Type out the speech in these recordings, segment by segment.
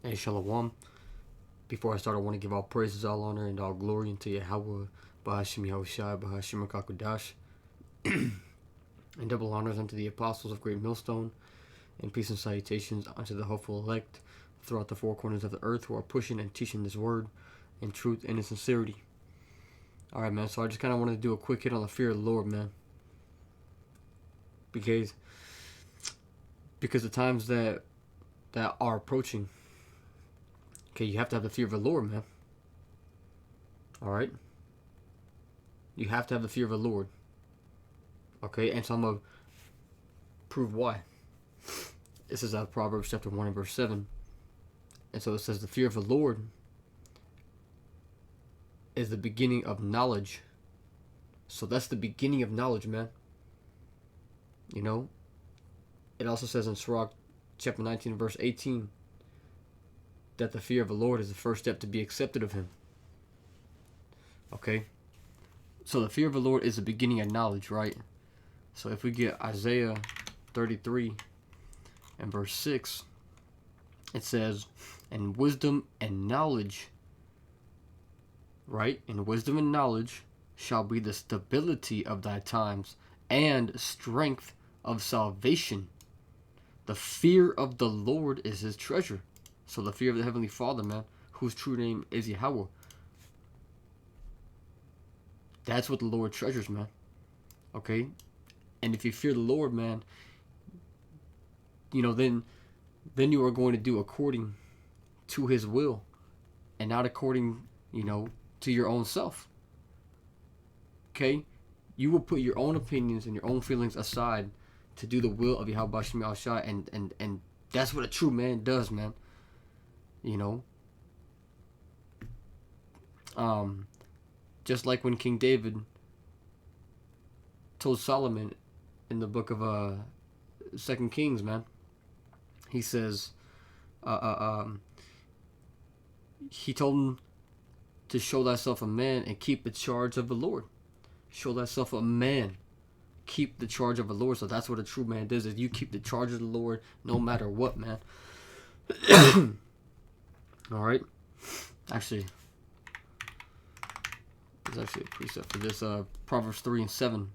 Hey, Shalom. Before I start, I want to give all praises, all honor, and all glory unto Yahweh, Bahashim Yahushai, Bahashim Kakudash, and double honors unto the apostles of Great Millstone, and peace and salutations unto the hopeful elect throughout the four corners of the earth who are pushing and teaching this word in truth and in sincerity. Alright, man, so I just kind of wanted to do a quick hit on the fear of the Lord, man. Because the times that are approaching, okay, you have to have the fear of the Lord, man. Alright? You have to have the fear of the Lord. Okay, and so I'm going to prove why. This is out of Proverbs chapter 1 and verse 7. And so it says, the fear of the Lord is the beginning of knowledge. So that's the beginning of knowledge, man. You know? It also says in Sirach chapter 19 and verse 18 that the fear of the Lord is the first step to be accepted of Him. Okay? So the fear of the Lord is the beginning of knowledge, right? So if we get Isaiah 33 and verse 6, it says, and wisdom and knowledge, right? And wisdom and knowledge shall be the stability of thy times and strength of salvation. The fear of the Lord is his treasure. So the fear of the Heavenly Father, man, whose true name is Yahweh. That's what the Lord treasures, man. Okay? And if you fear the Lord, man, you know, then you are going to do according to his will and not according, you know, to your own self. Okay? You will put your own opinions and your own feelings aside to do the will of Yahweh Shem Yahushai, and that's what a true man does, man. You know? Just like when King David told Solomon in the book of 2 Kings, man. He says, he told him to show thyself a man and keep the charge of the Lord. Show thyself a man, keep the charge of the Lord. So that's what a true man does, is you keep the charge of the Lord no matter what, man. Alright? Actually, there's actually a precept for this. Proverbs 3 and 7.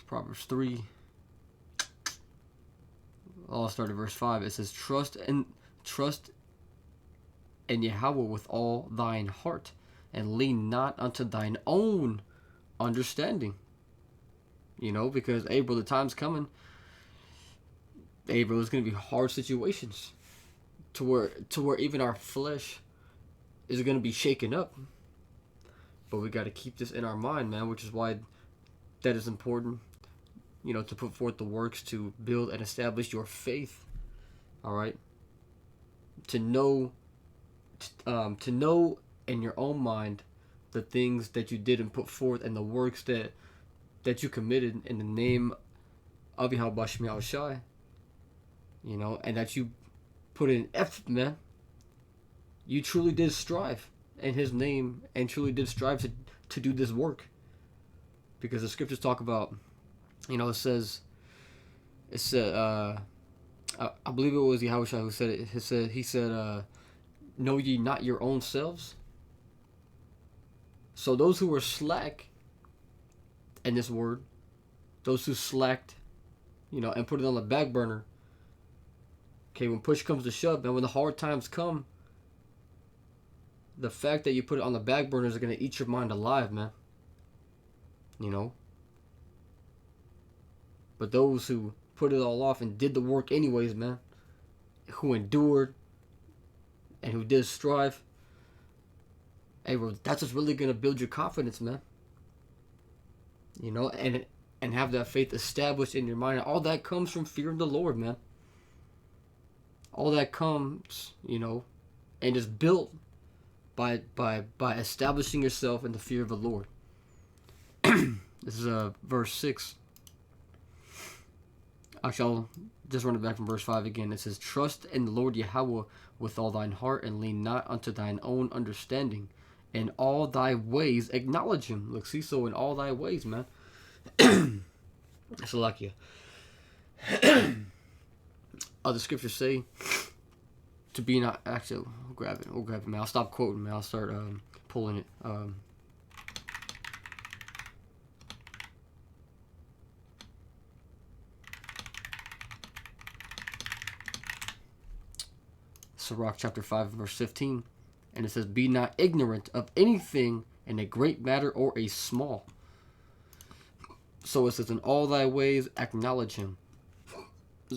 Proverbs 3. I'll start at verse 5. It says, trust in Yahweh with all thine heart, and lean not unto thine own understanding. You know, because, hey, bro, the time's coming. Hey, bro, it's going to be hard situations to where even our flesh is going to be shaken up. But we got to keep this in our mind, man, which is why that is important, you know, to put forth the works to build and establish your faith. All right? To know in your own mind the things that you did and put forth, and the works that you committed in the name of Yahweh Shem Yahushai. You know, and that you put in effort, man. You truly did strive in his name and truly did strive to do this work. Because the scriptures talk about, you know, it said, I believe it was Yahushua who said it. He said, know ye not your own selves? So those who were slack in this word, those who slacked, you know, and put it on the back burner, okay, when push comes to shove, and when the hard times come, the fact that you put it on the back burner is going to eat your mind alive, man. You know? But those who put it all off and did the work anyways, man, who endured and who did strive, hey, bro, that's what's really going to build your confidence, man. You know, and have that faith established in your mind. All that comes from fearing the Lord, man. All that comes, you know, and is built by establishing yourself in the fear of the Lord. This is verse 6. Actually, I'll just run it back from verse 5 again. It says, trust in the Lord Yahweh with all thine heart, and lean not unto thine own understanding. In all thy ways acknowledge him. Look, see, so in all thy ways, man. Salakia. the scriptures say to be not. Actually, we'll grab it, man. I'll stop quoting, man. I'll start pulling it. Sirach chapter 5 verse 15, and it says, "Be not ignorant of anything in a great matter or a small." So it says, "In all thy ways acknowledge him."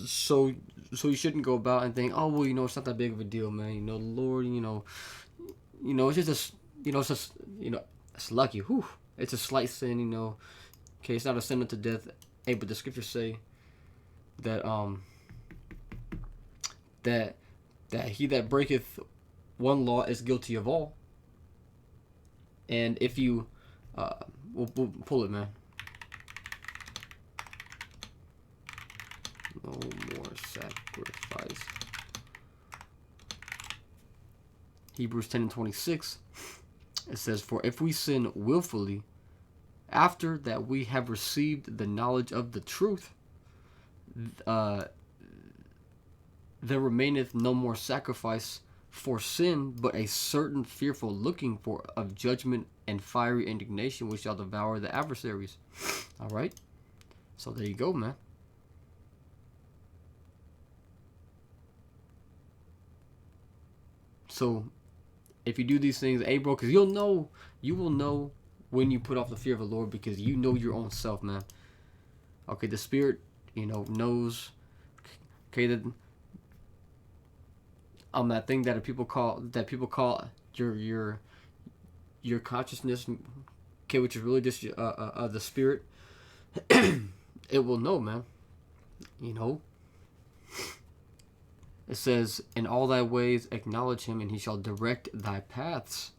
So you shouldn't go about and think, "Oh well, it's not that big of a deal, man. The Lord, it's just it's just it's lucky. Whew. It's a slight sin, Okay, it's not a sin unto death. Hey, but the scriptures say that that he that breaketh one law is guilty of all. And if you we'll pull it, man. No more sacrifice. Hebrews 10:26. It says, "For if we sin willfully, after that we have received the knowledge of the truth, there remaineth no more sacrifice for sin, but a certain fearful looking for of judgment and fiery indignation, which shall devour the adversaries." All right. So there you go, man. So if you do these things, hey, bro, because you will know when you put off the fear of the Lord, because you know your own self, man. Okay, the Spirit, knows. Okay, that that thing that people call your consciousness. Okay, which is really just the Spirit. It will know, man. It says, "In all thy ways acknowledge him, and he shall direct thy paths."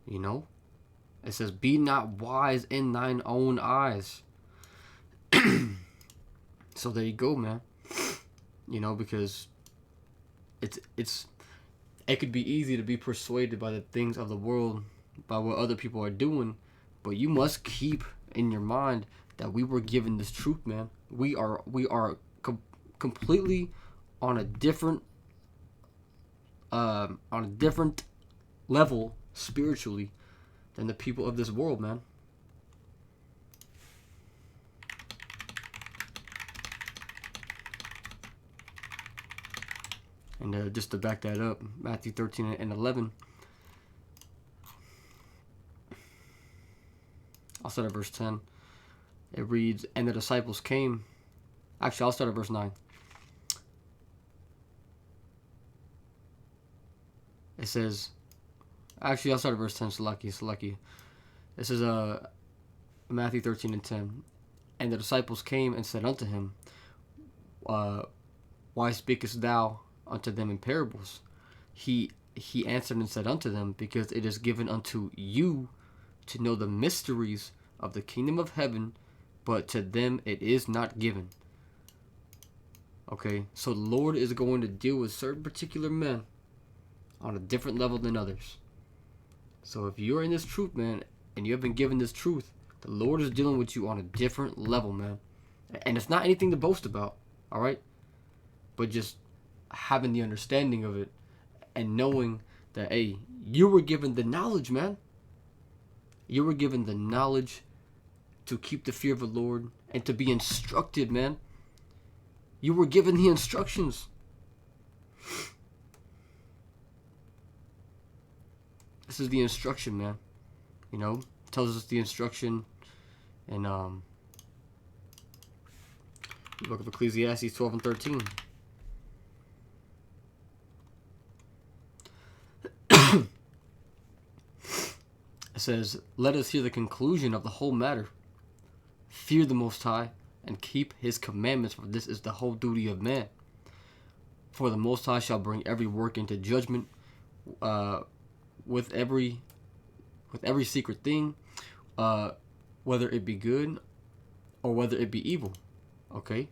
It says, "Be not wise in thine own eyes." So there you go, man. Because it could be easy to be persuaded by the things of the world, by what other people are doing, but you must keep in your mind that we were given this truth, man. We are completely on a different level spiritually than the people of this world, man. And just to back that up, Matthew 13:11. I'll start at verse 10. It reads, "And the disciples came." Actually, I'll start at verse 9. It says, actually, I'll start at verse 10. It's lucky. It says, Matthew 13:10. "And the disciples came and said unto him, Why speakest thou unto them in parables? He answered and said unto them, Because it is given unto you to know the mysteries of the kingdom of heaven, but to them it is not given." Okay, so the Lord is going to deal with certain particular men on a different level than others. So if you're in this truth, man, and you have been given this truth, the Lord is dealing with you on a different level, man. And it's not anything to boast about, all right? But just having the understanding of it and knowing that, hey, you were given the knowledge, man. You were given the knowledge to keep the fear of the Lord and to be instructed, man. You were given the instructions. This is the instruction, man. It tells us the instruction in the book of Ecclesiastes 12:13. It says, "Let us hear the conclusion of the whole matter. Fear the Most High and keep his commandments, for this is the whole duty of man. For the Most High shall bring every work into judgment with every secret thing, whether it be good or whether it be evil." Okay?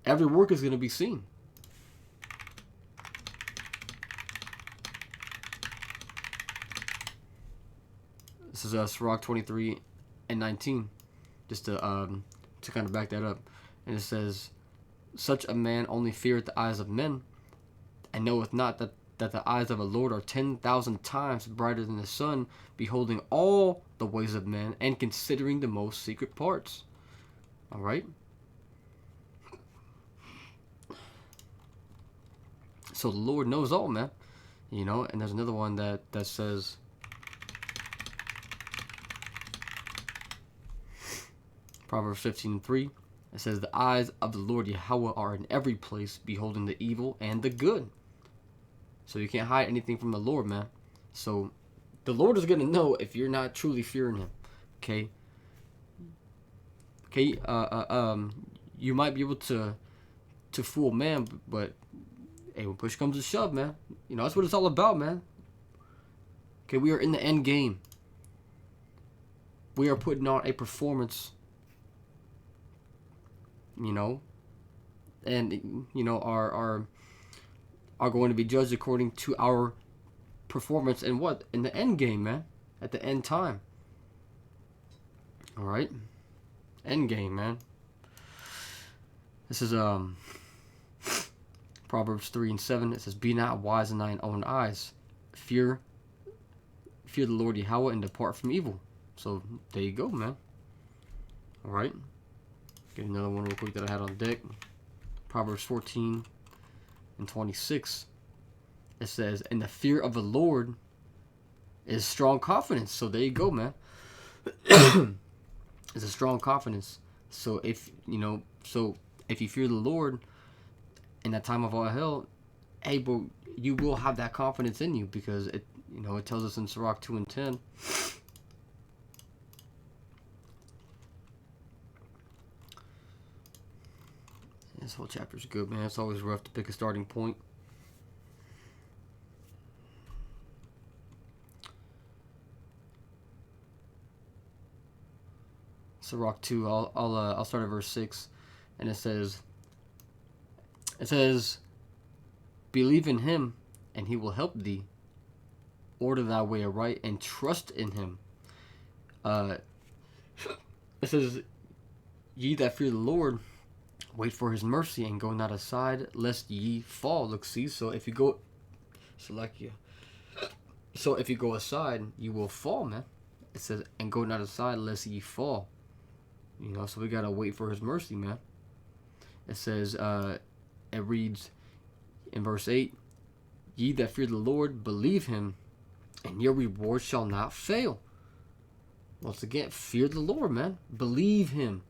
Every work is going to be seen. This is Sirach 23:19. Just to kind of back that up. And it says, Such a man only feareth the eyes of men, and knoweth not that the eyes of the Lord are 10,000 times brighter than the sun, beholding all the ways of men, and considering the most secret parts. Alright? So the Lord knows all, man. You know, and there's another one that says, Proverbs 15:3. It says, the eyes of the Lord Yahweh are in every place, beholding the evil and the good. So you can't hide anything from the Lord, man. So the Lord is going to know if you're not truly fearing him. Okay? Okay, you might be able to fool man, but hey, when push comes to shove, man, you know, that's what it's all about, man. Okay, we are in the end game. We are putting on a performance, you know, and, you know, are going to be judged according to our performance in what? In the end game, man. At the end time. Alright? End game, man. This is Proverbs 3:7. It says, be not wise in thine own eyes. Fear the Lord Yahweh and depart from evil. So there you go, man. Alright. Get another one real quick that I had on deck. Proverbs 14:26. It says, and the fear of the Lord is strong confidence. So there you go, man. It's a strong confidence. So if you fear the Lord in that time of all hell, hey, but you will have that confidence in you, because it tells us in Sirach 2:10. This whole chapter is good, man. It's always rough to pick a starting point. Sirach 2. I'll start at verse 6, and it says, believe in him, and he will help thee. Order thy way aright, and trust in him. It says, ye that fear the Lord, wait for his mercy, and go not aside, lest ye fall. Look, see, so if you go aside, you will fall, man. It says, and go not aside, lest ye fall. You know, so we gotta wait for his mercy, man. It says, it reads in verse 8, ye that fear the Lord, believe him, and your reward shall not fail. Once again, fear the Lord, man. Believe him.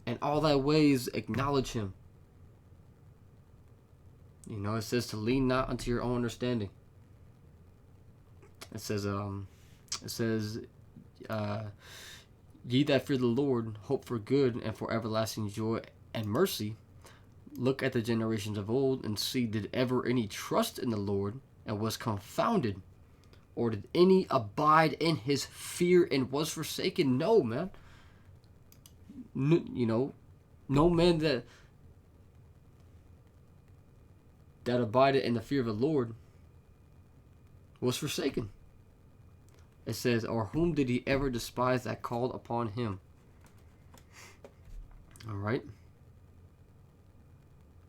And all thy ways acknowledge him. You know, it says to lean not unto your own understanding. It says, ye that fear the Lord, hope for good and for everlasting joy and mercy. Look at the generations of old, and see, did ever any trust in the Lord and was confounded? Or did any abide in his fear and was forsaken? No, man. No man that abided in the fear of the Lord was forsaken. It says, or whom did he ever despise that called upon him? Alright.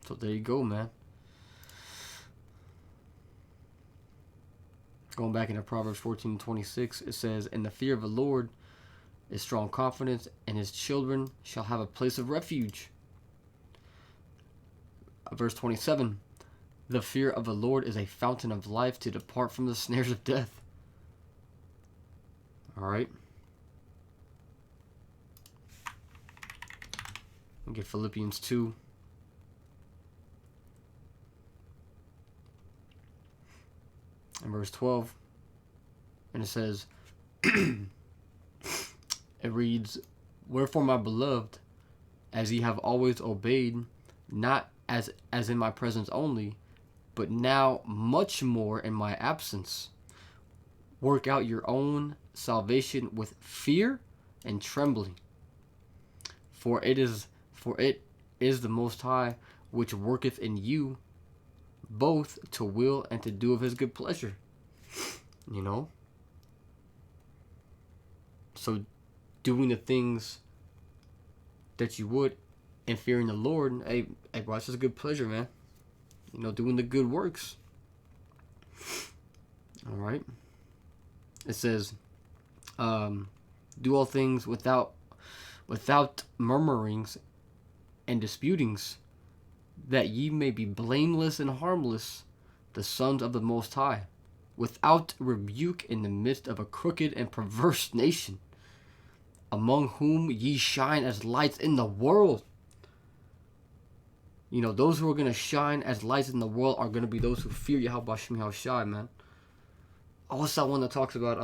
So there you go, man. Going back into Proverbs 14:26, it says, and the fear of the Lord is strong confidence, and his children shall have a place of refuge. Verse 27, the fear of the Lord is a fountain of life, to depart from the snares of death. Alright. We'll get Philippians 2. And verse 12. And it says, it reads, wherefore, my beloved, as ye have always obeyed, not as in my presence only, but now much more in my absence, work out your own salvation with fear and trembling. For it is the Most High which worketh in you both to will and to do of his good pleasure. You know? So doing the things that you would and fearing the Lord, hey, bro, it's just a good pleasure, man. You know, doing the good works. All right. It says, do all things without murmurings and disputings, that ye may be blameless and harmless, the sons of the Most High, without rebuke in the midst of a crooked and perverse nation, among whom ye shine as lights in the world. You know, those who are going to shine as lights in the world are going to be those who fear Yahweh Shem Yahushai, man. Oh, what's that one that talks about,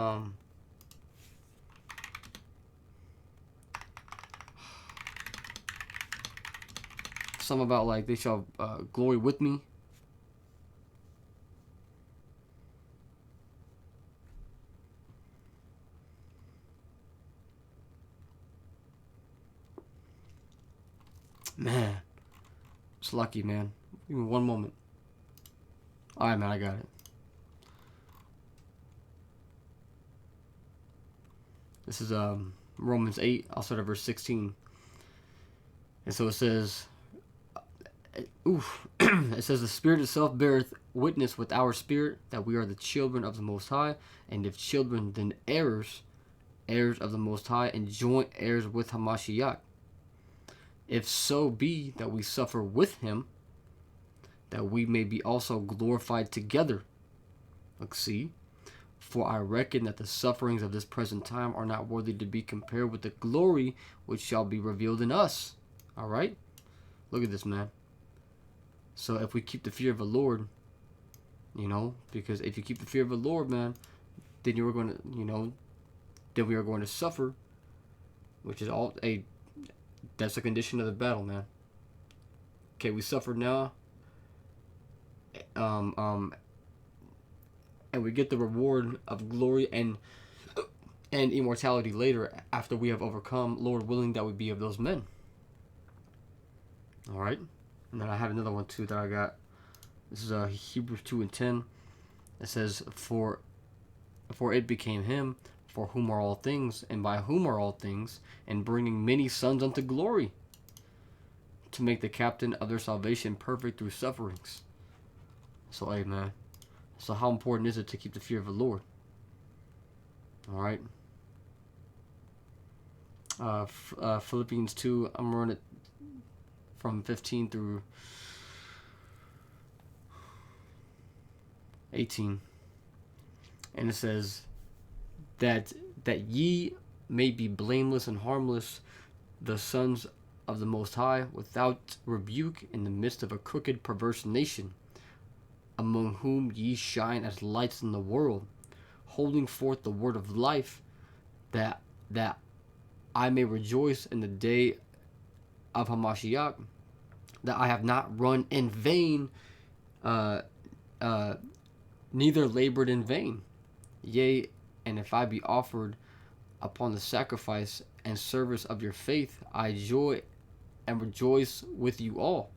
something about, like, they shall glory with me? Man, it's lucky, man. Give me one moment. Alright, man, I got it. This is Romans 8. I'll start at verse 16. And so it says, it says, the Spirit itself beareth witness with our spirit that we are the children of the Most High, and if children, then heirs, heirs of the Most High, and joint heirs with Hamashiach. If so be that we suffer with him, that we may be also glorified together. Look, see, for I reckon that the sufferings of this present time are not worthy to be compared with the glory which shall be revealed in us. All right? Look at this, man. So if we keep the fear of the Lord, you know, because if you keep the fear of the Lord, man, then you are going to, you know, then we are going to suffer, which is that's a condition of the battle, man. Okay, we suffer now, and we get the reward of glory and immortality later after we have overcome, Lord willing that we be of those men. All right, and then I have another one too that I got. This is Hebrews 2:10. It says, for it became him, for whom are all things, and by whom are all things, and bringing many sons unto glory, to make the captain of their salvation perfect through sufferings. So, hey, man. So how important is it to keep the fear of the Lord? All right. Philippians 2, I'm running it from 15 through 18. And it says that ye may be blameless and harmless, the sons of the Most High, without rebuke in the midst of a crooked, perverse nation, among whom ye shine as lights in the world, holding forth the word of life, that I may rejoice in the day of Hamashiach, that I have not run in vain, neither labored in vain. Yea, and if I be offered upon the sacrifice and service of your faith, I joy and rejoice with you all.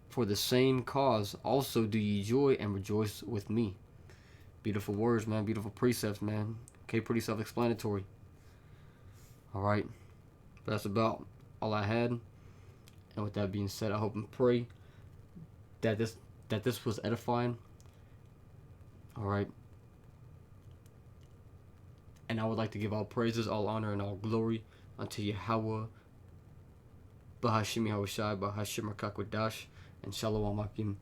For the same cause also do ye joy and rejoice with me. Beautiful words, man. Beautiful precepts, man. Okay, pretty self-explanatory. All right. But that's about all I had. And with that being said, I hope and pray that this was edifying. All right. And I would like to give all praises, all honor, and all glory unto Yahweh, Bahashim Yahushai, Bahashim Rakakwadash, and Shalom Akim.